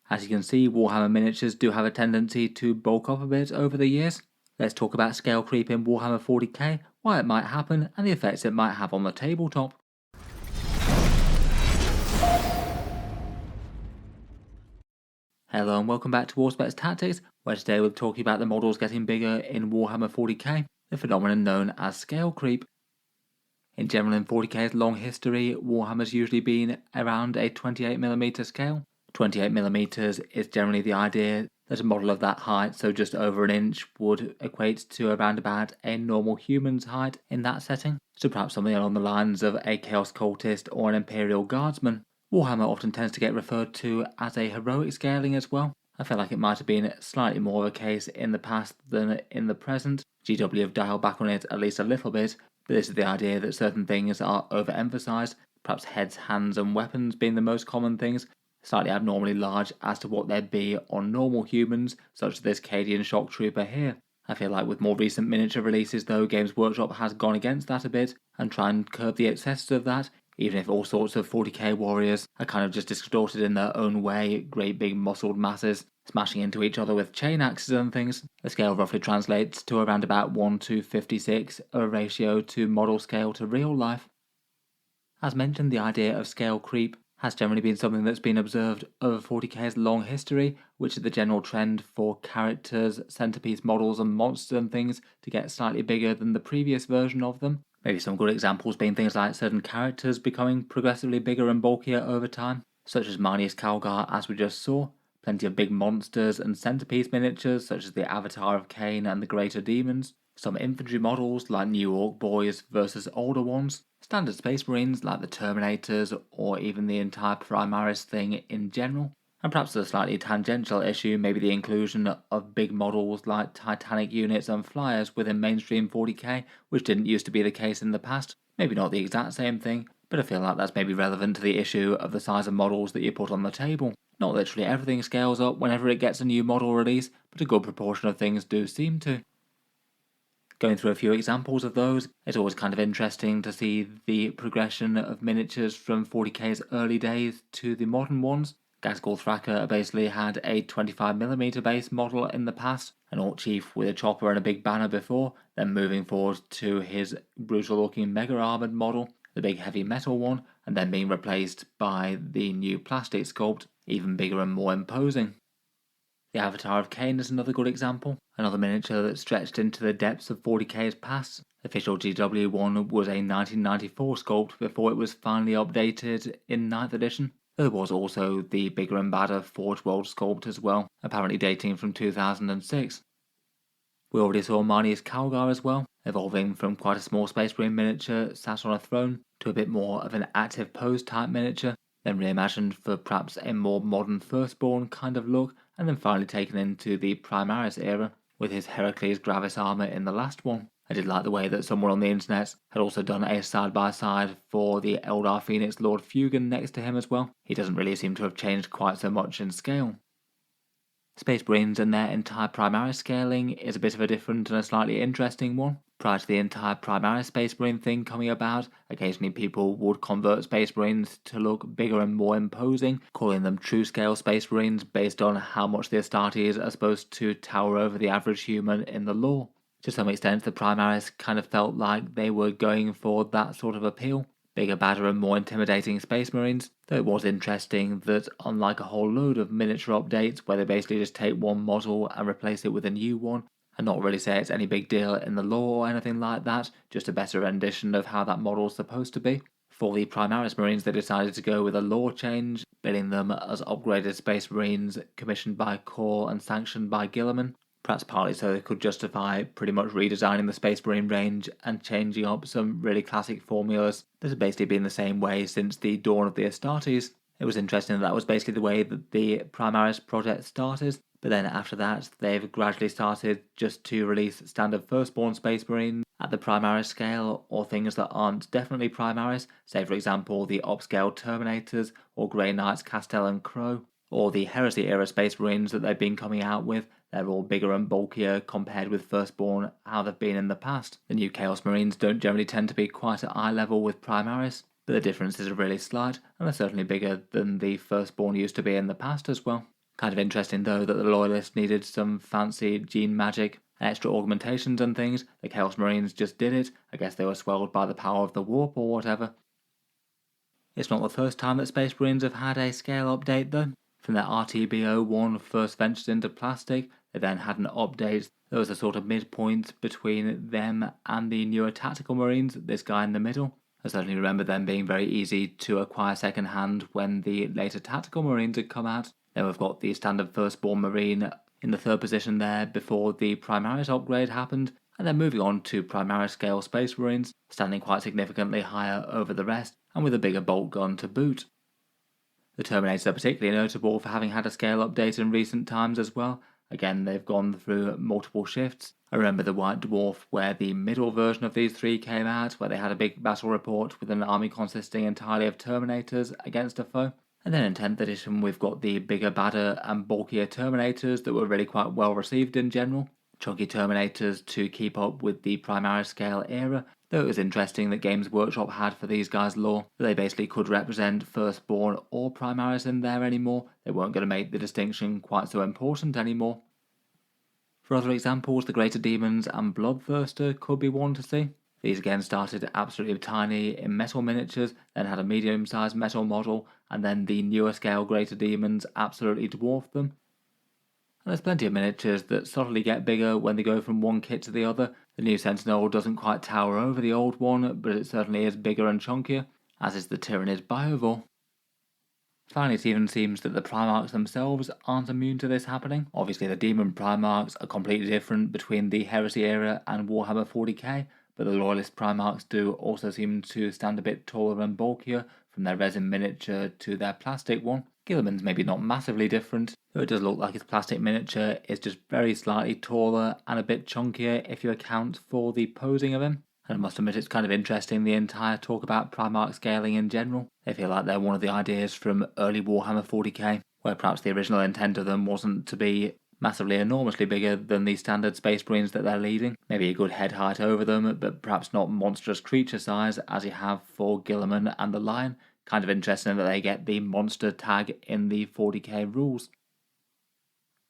As you can see, Warhammer miniatures do have a tendency to bulk up a bit over the years. Let's talk about scale creep in Warhammer 40k, why it might happen, and the effects it might have on the tabletop. Hello and welcome back to Auspex Tactics, where today we'll be talking about the models getting bigger in Warhammer 40k, the phenomenon known as scale creep. In general, in 40k's long history, Warhammer's usually been around a 28mm scale. 28mm is generally the idea that a model of that height, so just over an inch, would equate to around about a normal human's height in that setting, so perhaps something along the lines of a Chaos Cultist or an Imperial Guardsman. Warhammer often tends to get referred to as a heroic scaling as well. I feel like it might have been slightly more of a case in the past than in the present. GW have dialed back on it at least a little bit, but this is the idea that certain things are overemphasized, perhaps heads, hands and weapons being the most common things, slightly abnormally large as to what they'd be on normal humans, such as this Cadian Shock Trooper here. I feel like with more recent miniature releases though, Games Workshop has gone against that a bit and try and curb the excesses of that, even if all sorts of 40k warriors are kind of just distorted in their own way, great big muscled masses, smashing into each other with chain axes and things. The scale roughly translates to around about 1:56, a ratio to model scale to real life. As mentioned, the idea of scale creep has generally been something that's been observed over 40k's long history, which is the general trend for characters, centerpiece models and monsters and things to get slightly bigger than the previous version of them. Maybe some good examples being things like certain characters becoming progressively bigger and bulkier over time, such as Marnius Calgar as we just saw, plenty of big monsters and centerpiece miniatures such as the Avatar of Cain and the Greater Demons, some infantry models like New Orc Boys versus older ones, standard Space Marines like the Terminators or even the entire Primaris thing in general, and perhaps a slightly tangential issue, maybe the inclusion of big models like Titanic units and flyers within mainstream 40k, which didn't used to be the case in the past. Maybe not the exact same thing, but I feel like that's maybe relevant to the issue of the size of models that you put on the table. Not literally everything scales up whenever it gets a new model release, but a good proportion of things do seem to. Going through a few examples of those, it's always kind of interesting to see the progression of miniatures from 40k's early days to the modern ones. Gaskell Thraka basically had a 25mm base model in the past, an Orc Chief with a chopper and a big banner before, then moving forward to his brutal looking mega armoured model, the big heavy metal one, and then being replaced by the new plastic sculpt, even bigger and more imposing. The Avatar of Cain is another good example, another miniature that stretched into the depths of 40k's past. The official GW one was a 1994 sculpt before it was finally updated in 9th edition. There was also the bigger and badder Forge World sculpt as well, apparently dating from 2006. We already saw Marnius Calgar as well, evolving from quite a small Space Marine miniature sat on a throne to a bit more of an active pose type miniature, then reimagined for perhaps a more modern Firstborn kind of look, and then finally taken into the Primaris era with his Heracles Gravis armor in the last one. I did like the way that someone on the internet had also done a side-by-side for the Eldar Phoenix Lord Fugan next to him as well. He doesn't really seem to have changed quite so much in scale. Space Marines and their entire Primaris scaling is a bit of a different and a slightly interesting one. Prior to the entire Primaris Space Marine thing coming about, occasionally people would convert Space Marines to look bigger and more imposing, calling them true scale Space Marines based on how much the Astartes are supposed to tower over the average human in the lore. To some extent, the Primaris kind of felt like they were going for that sort of appeal. Bigger, badder and more intimidating Space Marines, though it was interesting that unlike a whole load of miniature updates where they basically just take one model and replace it with a new one, and not really say it's any big deal in the lore or anything like that, just a better rendition of how that model's supposed to be. For the Primaris Marines they decided to go with a lore change, billing them as upgraded Space Marines commissioned by Core and sanctioned by Guilliman, perhaps partly so they could justify pretty much redesigning the Space Marine range and changing up some really classic formulas that have basically been the same way since the dawn of the Astartes. It was interesting that was basically the way that the Primaris project started, but then after that they've gradually started just to release standard Firstborn Space Marines at the Primaris scale, or things that aren't definitely Primaris, say for example the upscale Terminators or Grey Knights Castell and Crow, or the Heresy era Space Marines that they've been coming out with. They're all bigger and bulkier compared with Firstborn how they've been in the past. The new Chaos Marines don't generally tend to be quite at eye level with Primaris, but the differences are really slight and are certainly bigger than the Firstborn used to be in the past as well. Kind of interesting though that the Loyalists needed some fancy gene magic and extra augmentations and things. The Chaos Marines just did it. I guess they were swelled by the power of the warp or whatever. It's not the first time that Space Marines have had a scale update though. From their RTB-01 first ventured into plastic, they then had an update that was a sort of midpoint between them and the newer Tactical Marines, this guy in the middle. I certainly remember them being very easy to acquire second hand when the later Tactical Marines had come out. Then we've got the standard Firstborn Marine in the third position there before the Primaris upgrade happened, and then moving on to Primaris scale Space Marines, standing quite significantly higher over the rest, and with a bigger bolt gun to boot. The Terminators are particularly notable for having had a scale update in recent times as well. Again, they've gone through multiple shifts. I remember the White Dwarf, where the middle version of these three came out, where they had a big battle report with an army consisting entirely of Terminators against a foe. And then in 10th edition, we've got the bigger, badder, and bulkier Terminators that were really quite well received in general. Chunky Terminators to keep up with the Primaris scale era, though it was interesting that Games Workshop had for these guys lore that they basically could represent Firstborn or Primaris in there anymore. They weren't going to make the distinction quite so important anymore. For other examples, the Greater Demons and Bloodthirster could be one to see. These again started absolutely tiny in metal miniatures, then had a medium-sized metal model, and then the newer scale Greater Demons absolutely dwarfed them. And there's plenty of miniatures that subtly get bigger when they go from one kit to the other. The new Sentinel doesn't quite tower over the old one, but it certainly is bigger and chunkier, as is the Tyrannid Biovore. Finally, it even seems that the Primarchs themselves aren't immune to this happening. Obviously, the Demon Primarchs are completely different between the Heresy era and Warhammer 40k, but the Loyalist Primarchs do also seem to stand a bit taller and bulkier, from their resin miniature to their plastic one. Guilliman's maybe not massively different, though it does look like his plastic miniature is just very slightly taller and a bit chunkier if you account for the posing of him. And I must admit it's kind of interesting, the entire talk about Primarch scaling in general. They feel like they're one of the ideas from early Warhammer 40k, where perhaps the original intent of them wasn't to be massively enormously bigger than the standard Space Marines that they're leading. Maybe a good head height over them, but perhaps not monstrous creature size as you have for Guilliman and the Lion. Kind of interesting that they get the monster tag in the 40k rules.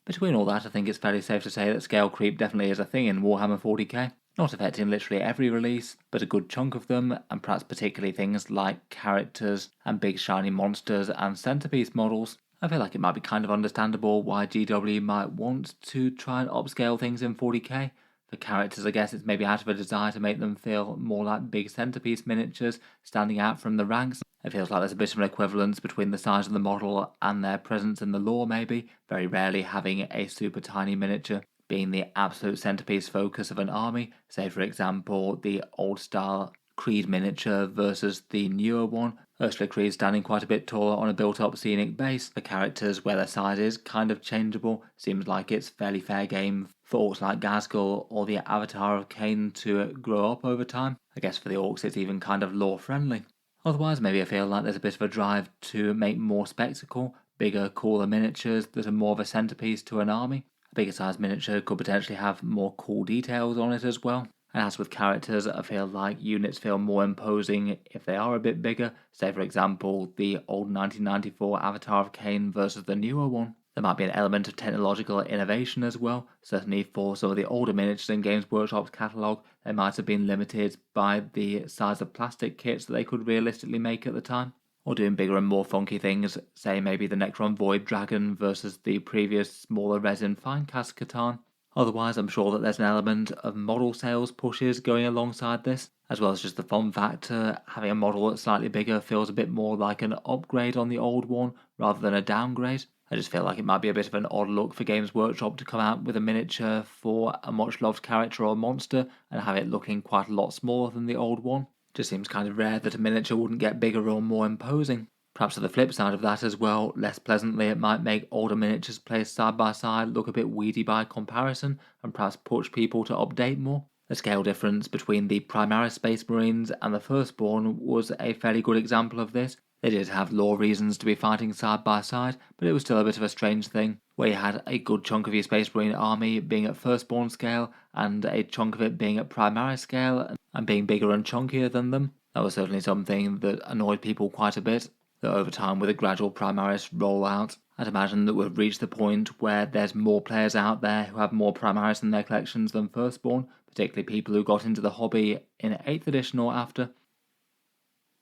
Between all that, I think it's fairly safe to say that scale creep definitely is a thing in Warhammer 40k. Not affecting literally every release, but a good chunk of them, and perhaps particularly things like characters and big shiny monsters and centerpiece models. I feel like it might be kind of understandable why GW might want to try and upscale things in 40k. For characters, I guess it's maybe out of a desire to make them feel more like big centerpiece miniatures standing out from the ranks. It feels like there's a bit of an equivalence between the size of the model and their presence in the lore maybe, very rarely having a super tiny miniature being the absolute centerpiece focus of an army. Say for example the old style Creed miniature versus the newer one. Ursula Creed standing quite a bit taller on a built-up scenic base. The characters, where their size is kind of changeable, seems like it's fairly fair game for orcs like Ghazghkull or the Avatar of Cain to grow up over time. I guess for the orcs it's even kind of lore-friendly. Otherwise, maybe I feel like there's a bit of a drive to make more spectacle, bigger, cooler miniatures that are more of a centerpiece to an army. A bigger size miniature could potentially have more cool details on it as well. And as with characters, I feel like units feel more imposing if they are a bit bigger. Say for example, the old 1994 Avatar of Cain versus the newer one. There might be an element of technological innovation as well. Certainly for some of the older miniatures in Games Workshop's catalogue, they might have been limited by the size of plastic kits that they could realistically make at the time. Or doing bigger and more funky things, say maybe the Necron Void Dragon versus the previous smaller resin Finecast Catan. Otherwise, I'm sure that there's an element of model sales pushes going alongside this, as well as just the fun factor. Having a model that's slightly bigger feels a bit more like an upgrade on the old one rather than a downgrade. I just feel like it might be a bit of an odd look for Games Workshop to come out with a miniature for a much loved character or monster and have it looking quite a lot smaller than the old one. Just seems kind of rare that a miniature wouldn't get bigger or more imposing. Perhaps to the flip side of that as well, less pleasantly it might make older miniatures placed side by side look a bit weedy by comparison and perhaps push people to update more. The scale difference between the Primaris Space Marines and the Firstborn was a fairly good example of this. They did have lore reasons to be fighting side by side, but it was still a bit of a strange thing, where you had a good chunk of your Space Marine army being at Firstborn scale and a chunk of it being at Primaris scale and being bigger and chunkier than them. That was certainly something that annoyed people quite a bit. though over time with a gradual Primaris rollout, I'd imagine that we've reached the point where there's more players out there who have more Primaris in their collections than Firstborn, particularly people who got into the hobby in 8th edition or after.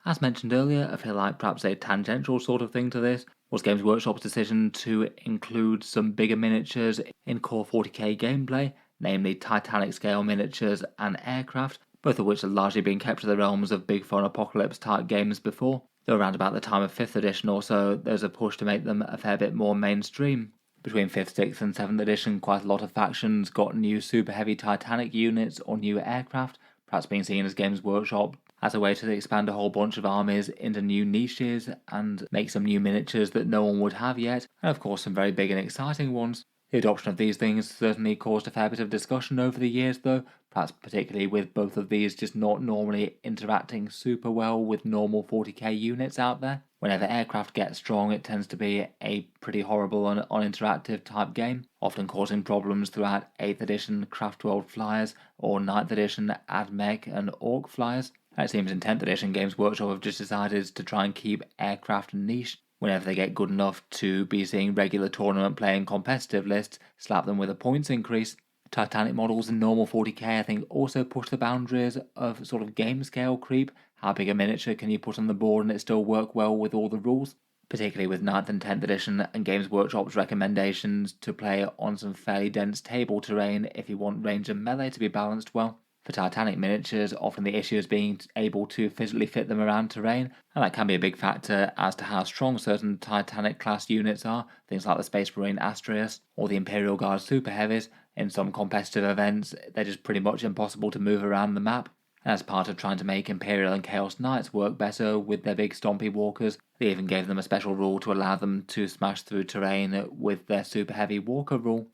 As mentioned earlier, I feel like perhaps a tangential sort of thing to this was Games Workshop's decision to include some bigger miniatures in core 40k gameplay, namely Titanic scale miniatures and aircraft, both of which have largely been kept to the realms of Big Fun Apocalypse type games before, though around about the time of 5th edition or so there's a push to make them a fair bit more mainstream. Between 5th, 6th and 7th edition, quite a lot of factions got new super heavy Titanic units or new aircraft, perhaps being seen as Games Workshop as a way to expand a whole bunch of armies into new niches and make some new miniatures that no one would have yet, and of course some very big and exciting ones. The adoption of these things certainly caused a fair bit of discussion over the years though, perhaps particularly with both of these just not normally interacting super well with normal 40k units out there. Whenever aircraft get strong, it tends to be a pretty horrible and uninteractive type game, often causing problems throughout 8th edition Craftworld flyers or 9th edition AdMech and Orc flyers. It seems in 10th edition Games Workshop have just decided to try and keep aircraft niche. Whenever they get good enough to be seeing regular tournament play and competitive lists, slap them with a points increase. Titanic models in normal 40k I think also push the boundaries of sort of game scale creep. How big a miniature can you put on the board and it still work well with all the rules? Particularly with 9th and 10th edition and Games Workshop's recommendations to play on some fairly dense table terrain if you want range and melee to be balanced well. For Titanic miniatures, often the issue is being able to physically fit them around terrain, and that can be a big factor as to how strong certain Titanic class units are, things like the Space Marine Astraeus or the Imperial Guard Super Heavies. In some competitive events, they're just pretty much impossible to move around the map. And as part of trying to make Imperial and Chaos Knights work better with their big stompy walkers, they even gave them a special rule to allow them to smash through terrain with their super heavy walker rule.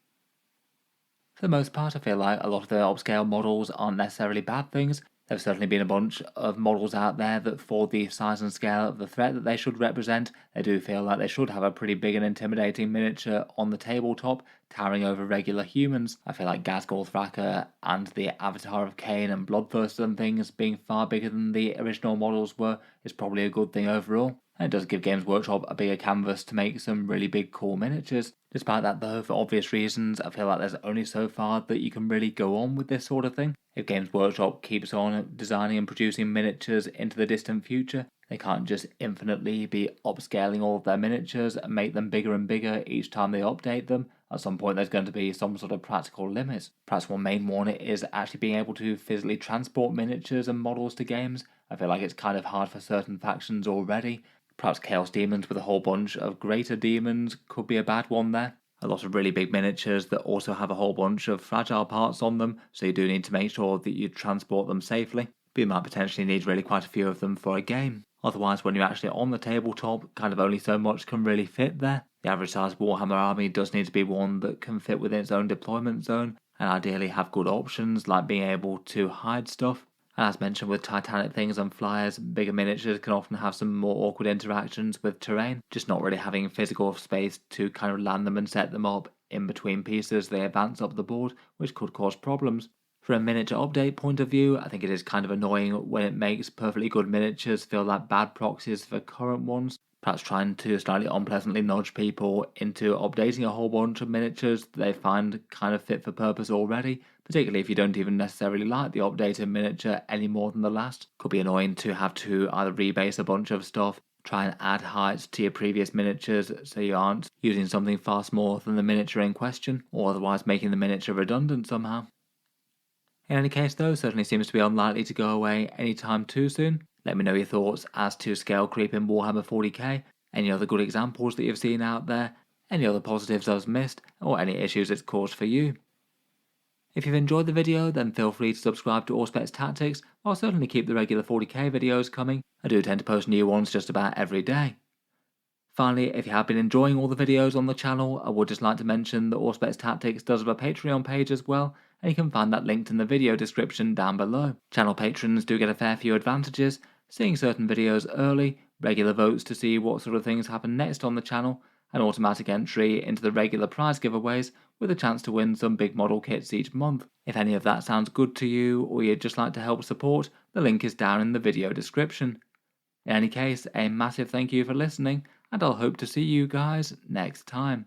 For the most part, I feel like a lot of the upscale models aren't necessarily bad things. There's certainly been a bunch of models out there that for the size and scale of the threat that they should represent, they do feel like they should have a pretty big and intimidating miniature on the tabletop, towering over regular humans. I feel like Ghazghkull Thraka and the Avatar of Cain and Bloodthirster and things being far bigger than the original models were is probably a good thing overall. And it does give Games Workshop a bigger canvas to make some really big cool miniatures. Despite that though, for obvious reasons, I feel like there's only so far that you can really go on with this sort of thing. If Games Workshop keeps on designing and producing miniatures into the distant future, they can't just infinitely be upscaling all of their miniatures and make them bigger and bigger each time they update them. At some point there's going to be some sort of practical limits. Perhaps one main one is actually being able to physically transport miniatures and models to games. I feel like it's kind of hard for certain factions already. Perhaps Chaos Demons with a whole bunch of greater demons could be a bad one there. A lot of really big miniatures that also have a whole bunch of fragile parts on them, so you do need to make sure that you transport them safely. But you might potentially need really quite a few of them for a game. Otherwise, when you're actually on the tabletop, kind of only so much can really fit there. The average size Warhammer army does need to be one that can fit within its own deployment zone, and ideally have good options like being able to hide stuff. As mentioned with Titanic things and flyers, bigger miniatures can often have some more awkward interactions with terrain, just not really having physical space to kind of land them and set them up in between pieces as they advance up the board, which could cause problems. From a miniature update point of view, I think it is kind of annoying when it makes perfectly good miniatures feel like bad proxies for current ones, perhaps trying to slightly unpleasantly nudge people into updating a whole bunch of miniatures that they find kind of fit for purpose already, particularly if you don't even necessarily like the updated miniature any more than the last. Could be annoying to have to either rebase a bunch of stuff, try and add heights to your previous miniatures so you aren't using something far smaller than the miniature in question, or otherwise making the miniature redundant somehow. In any case though, certainly seems to be unlikely to go away anytime too soon. Let me know your thoughts as to scale creep in Warhammer 40k, any other good examples that you've seen out there, any other positives I've missed, or any issues it's caused for you. If you've enjoyed the video, then feel free to subscribe to Auspex Tactics. I'll certainly keep the regular 40k videos coming. I do tend to post new ones just about every day. Finally, if you have been enjoying all the videos on the channel, I would just like to mention that Auspex Tactics does have a Patreon page as well, and you can find that linked in the video description down below. Channel patrons do get a fair few advantages, seeing certain videos early, regular votes to see what sort of things happen next on the channel, and automatic entry into the regular prize giveaways with a chance to win some big model kits each month. If any of that sounds good to you, or you'd just like to help support, the link is down in the video description. In any case, a massive thank you for listening, and I'll hope to see you guys next time.